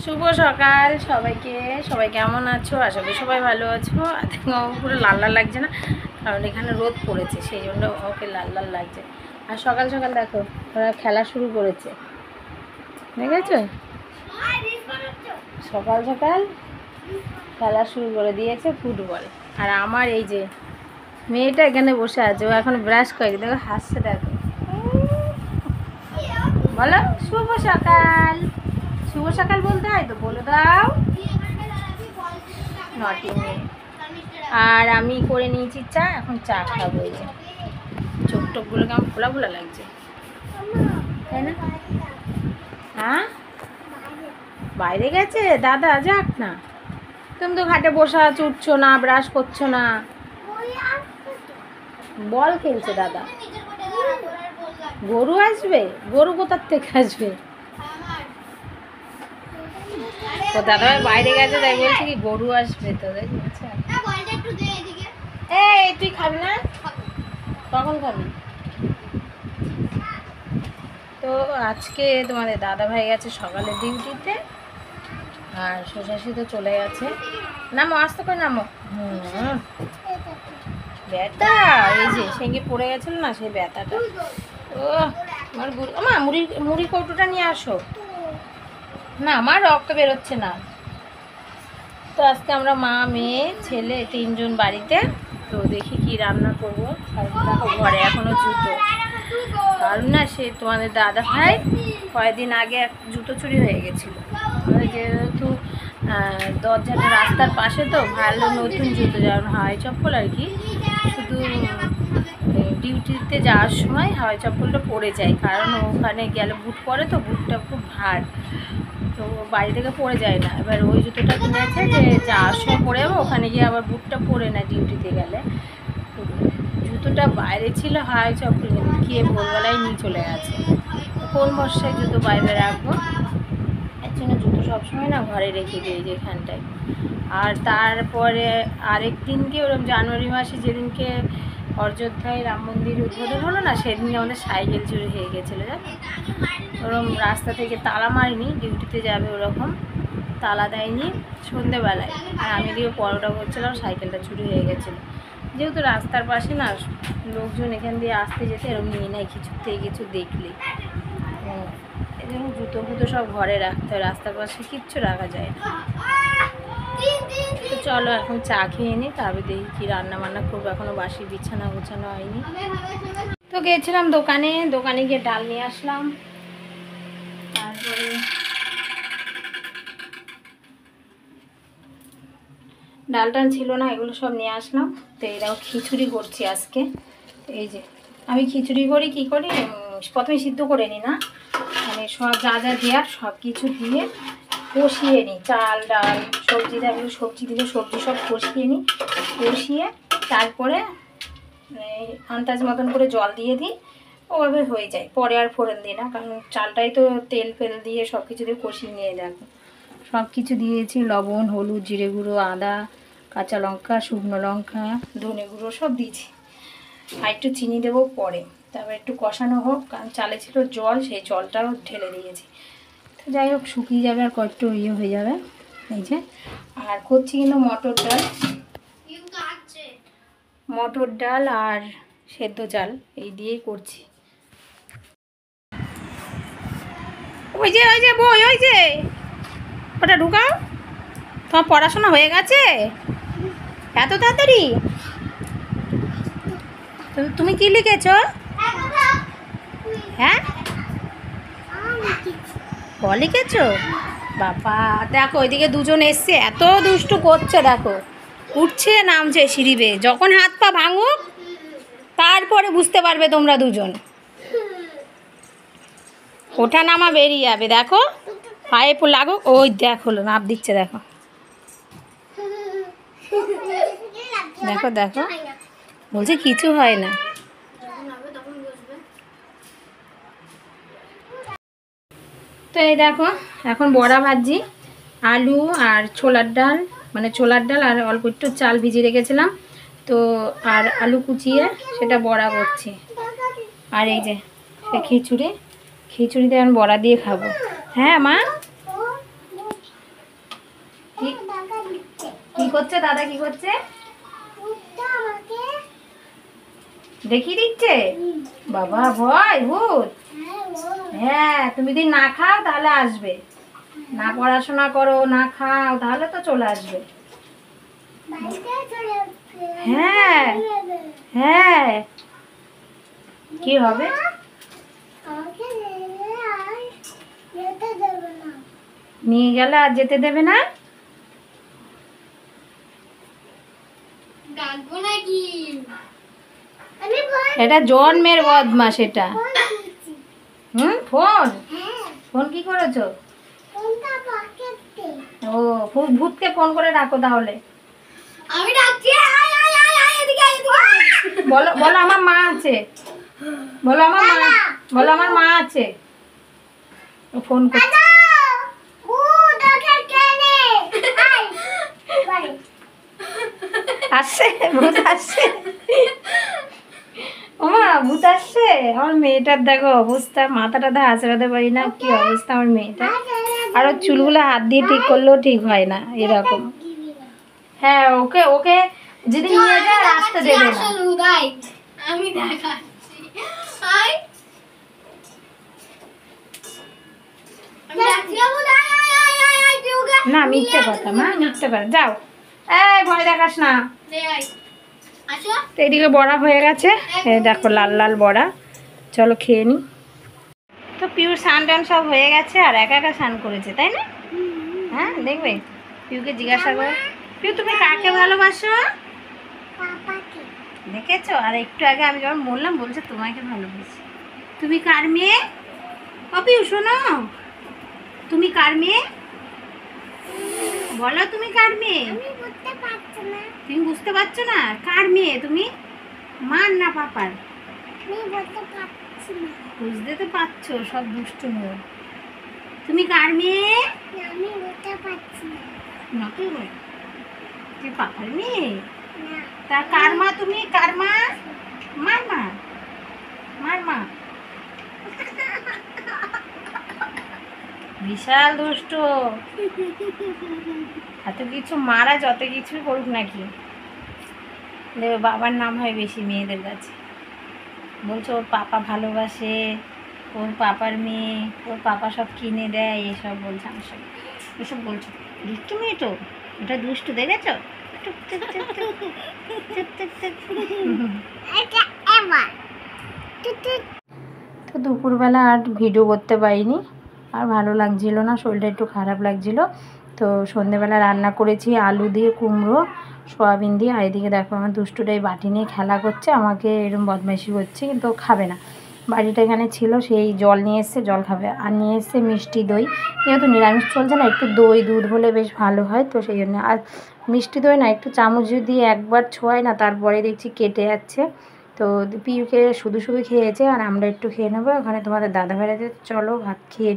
শুভ সকাল সবাইকে। সবাই কেমন আছো? আশা করি সবাই ভালো আছো। পুরো লাল লাল লাগছে না, কারণ এখানে রোদ পড়েছে, সেই জন্য ওকে লাল লাল লাগছে। আর সকাল সকাল দেখো ওরা খেলা শুরু করেছে, দেখেছো? সকাল সকাল খেলা শুরু করে দিয়েছে ফুটবল। আর আমার এই যে মেয়েটা এখানে বসে আছে, ও এখন ব্রাশ করে, দেখো হাসছে, দেখো। বলো শুভ সকাল। শুভ সকাল বলতে হয় তো, বলে দাও। নটি মেয়ে। আর আমি করে নিয়েছি চা, এখন চা খাবো। এই যে চোখ টোকগুলো কেমন ফোলা ফোলা লাগছে, তাই না? হ্যাঁ, বাইরে গেছে দাদা, যাক না। তুমি তো ঘাটে বসে আছো, উঠছো না, ব্রাশ করছো না। বল খেলছে দাদা। গরু আসবে? গরু কোথার থেকে আসবে? ও দাদা বাইরে গেছে, তাই বলছি কি গরু আসবে তো। এই তুই খাবি না? কখন খাবি? তো আজকে তোমাদের দাদা ভাই গেছে সকালে ডিউটিতে, আর শশাশি তো চলে গেছে। নামো, আস্তে করে নামো। ব্যথা, এই যে সেঙ্গে পড়ে গেছিল না, সেই ব্যথাটা। ও আমার মা, মুড়ি কৌটোটা নিয়ে আসো না, আমার রক্ত বেরোচ্ছে না। তো আজকে আমরা মা, মেয়ে, ছেলে তিনজন বাড়িতে। তো দেখি কি রান্না করবো। দেখো ঘরে এখনো জুতো, কারণ না সে তোমাদের দাদা ভাই কয়েকদিন আগে এক জুতো চুরি হয়ে গেছিলো। যেহেতু দরজাটা রাস্তার পাশে, তো ভালো নতুন জুতো, যেমন হাওয়াই চপ্পল আর কি, শুধু ডিউটিতে যাওয়ার সময় হাওয়াই চপ্পলটা পরে যায়, কারণ ওখানে গেলে বুট পরে, তো বুটটা খুব ভার, তো বাড়ি থেকে পরে যায় না। এবার ওই জুতোটা কিনেছে যে যাওয়ার সময় পরে যাবো, ওখানে গিয়ে আবার বুটটা পরে না ডিউটিতে গেলে। জুতোটা বাইরে ছিল, হাওয়াই চপ্পল গিয়ে ভোরবেলায় নিয়ে চলে গেছে। কোন বর্ষায় জুতো বাইরে রাখবো, এর জন্য জুতো সবসময় না ঘরে রেখে দিই যেখানটায়। আর তারপরে আরেক দিনকে ওরকম জানুয়ারি মাসে যেদিনকে অযোধ্যায় রাম মন্দির উদ্বোধন হলো না, সেদিনকে আমাদের সাইকেল চুরি হয়ে গেছিলো। ওরকম রাস্তা থেকে তালা মারিনি, ডিউটিতে যাবে ওরকম তালা দেয়নি সন্ধেবেলায়, আর আমি দিয়ে পরোটা করছিলাম, সাইকেলটা চুরি হয়ে গেছিলো। যেহেতু রাস্তার পাশে না, লোকজন এখান দিয়ে আসতে যেতে এরকম নিয়ে নেয় কিছুতে কিছু দেখলে। এই জন্য জুতো ফুতো সব ঘরে রাখতে হয়, রাস্তার পাশে কিচ্ছু রাখা যায় না। তো চলো এখন চা খেয়ে নিই, তারপরে দেখি কী রান্না বান্না করবো। এখনও বাসি বিছানা গোছানো হয়নি। তো গিয়েছিলাম দোকানে গিয়ে ডাল নিয়ে আসলাম। তারপরে ডাল টাল ছিল না, এগুলো সব নিয়ে আসলাম। তো এরাও খিচুড়ি করছি আজকে। এই যে আমি খিচুড়ি করি কী করি, প্রথমে সিদ্ধ করে নিই না, মানে সব যা যা দেওয়ার সব কিছু দিয়ে কষিয়ে নিই, চাল ডাল সবজি থাকলে সবজি দিলে সবজি সব কষিয়ে নিই, কষিয়ে তারপরে আন্দাজ মতন করে জল দিয়ে দিই, ওভাবে হয়ে যায়। পরে আর ফোড়ন দিই না, কারণ চালটাই তো তেল ফেল দিয়ে সব কিছু দিয়ে কষিয়ে নিয়ে, দেখো সব কিছু দিয়েছি, লবণ, হলুদ, জিরে গুঁড়ো, আদা, কাঁচা লঙ্কা, শুকনো লঙ্কা, ধনে গুঁড়ো সব দিয়েছি। আর একটু চিনি দেবো পরে, তারপর একটু কষানো হোক, কারণ চালে ছিল জল, সেই জলটাও ঢেলে দিয়েছি। তো যাই হোক শুকিয়ে যাবে, আর কয়েকটু ইয়ে হয়ে যাবে। এই যে আর করছি কিন্তু মটর ডাল আর সেদ্ধ চাল এই দিয়েই করছি। ওই যে বই, ওই যে ওটা ঢুকাও। তোমার পড়াশোনা হয়ে গেছে এত তাড়াতাড়ি? তুমি কি লিখেছো? হ্যাঁ, ক লিখেছো? বাবা দেখো ওইদিকে দুজন এসছে, এত দুষ্টু করছে, দেখো উঠছে নামছে সিঁড়ি বেয়ে। যখন হাত পা ভাঙুক তারপরে বুঝতে পারবে তোমরা দুজন। ওঠা নামা বেরিয়ে যাবে, দেখো পায়ে লাগুক। ওই দেখো নাপ দিচ্ছে, দেখো দেখো দেখো, বলছে কিছু হয় না। তো এই দেখো এখন বড়া ভাজি, আলু আর ছোলার ডাল, মানে ছোলার ডাল আর অল্প একটু চাল ভিজিয়ে রেখেছিলাম, তো আর আলু কুচিয়ে সেটা বড়া করছি। আর এই যে খিচুড়িতে আমি বড়া দিয়ে খাবো। হ্যাঁ মা, করছে দাদা, কি করছে? দেখিয়ে দিচ্ছে। বাবা ভয় ভূত? হ্যাঁ, তুমি যদি না খাও তাহলে আসবে, না পড়াশোনা করো না খাও তাহলে তো চলে আসবে। হ্যাঁ হ্যাঁ, কি হবে? নিয়ে গেলে আর যেতে দেবে না? এটা জন্মের বদমাস এটা। ফোন ফোন কি করেছো? ও, ভূতকে ফোন করে রাখো তাহলে। আমি ডাকছি, বলো বলো আমার মা আছে, বলো আমার মা, বলো আমার মা আছে। ফোন করছে। আসছে ভূত আসছে। ওমা ভূত আসছে। আমার মেয়েটার দেখো অবস্থা, মাথাটা তো আঁচড়াতে পারি না, কি অবস্থা আমার মেয়েটা। আর ওর চুলগুলো হাত দিয়ে ঠিক করলেও ঠিক হয় না এরকম। হ্যাঁ, ওকে ওকে যদি নিয়ে যায় আসতে দেবে না। আমি দেখাচ্ছি না, মিথ্যে কথা মা, মিথ্যে কথা। যাও, এই ভয় দেখাস না। তো এদিকে বড়া হয়ে গেছে, দেখো লাল লাল বড়া। চলো খেয়ে নি। তো পিউর স্নান টান সব হয়ে গেছে, আর একা একা স্নান করেছে তাই না? হ্যাঁ, দেখবে পিউকে জিজ্ঞাসা করো, পিউ তুমি কাকে ভালোবাসো? দেখেছো? আর একটু আগে আমি যখন বললাম, বলছে তোমাকে ভালোবাসি। তুমি কার মেয়ে? ও পিউ শোনো, তুমি কার মেয়ে? বলো তুমি কার মেয়ে? তুমি বুঝতে পারছো না? কার মেয়ে তুমি? মার না পাপার? বুঝতে তো পারছো, সব দুষ্টু মেয়ে। তুমি কার মেয়ে? তুই পাপার মেয়ে? তা কার মা তুমি? কার মা? মার মা, মার মা। বিশাল দুষ্ট, এত কিছু মারা, যত কিছু করুক নাকি দেখবে বাবার নাম হয় বেশি মেয়েদের কাছে। বলছো ওর পাপা ভালোবাসে, ওর পাপার মেয়ে, ওর পাপা সব কিনে দেয়, এসব বলছে আমার সঙ্গে। এসব বলছো দুষ্টু মেয়ে, তো এটা দুষ্টু, দেখেছো? তো দুপুরবেলা আর ভিডিও করতে পারিনি, আর ভালো লাগছিল না, শরীরটা একটু খারাপ লাগছিল। তো সন্ধেবেলা রান্না করেছি আলু দিয়ে কুমড়ো, সয়াবিন দিয়ে। আর এদিকে দেখো আমার দুষ্টুটাই বাটি নিয়ে খেলা করছে, আমাকে এরকম বদমাইশি করছে, কিন্তু খাবে না। বাড়িটা এখানে ছিল, সেই জল নিয়ে এসছে, জল খাবে। আর নিয়ে এসছে মিষ্টি দই, যেহেতু নিরামিষ চলছে না, একটু দই দুধ হলে বেশ ভালো হয়, তো সেই জন্য। আর মিষ্টি দই না, একটু চামচ যদি একবার ছোঁয় না, তারপরে দেখছি কেটে যাচ্ছে। তো পিউকে শুধু শুধু খেয়েছে, আর আমরা একটু খেয়ে নেবো। ওখানে তোমাদের দাদা ভাইরা, চলো ভাত খেয়ে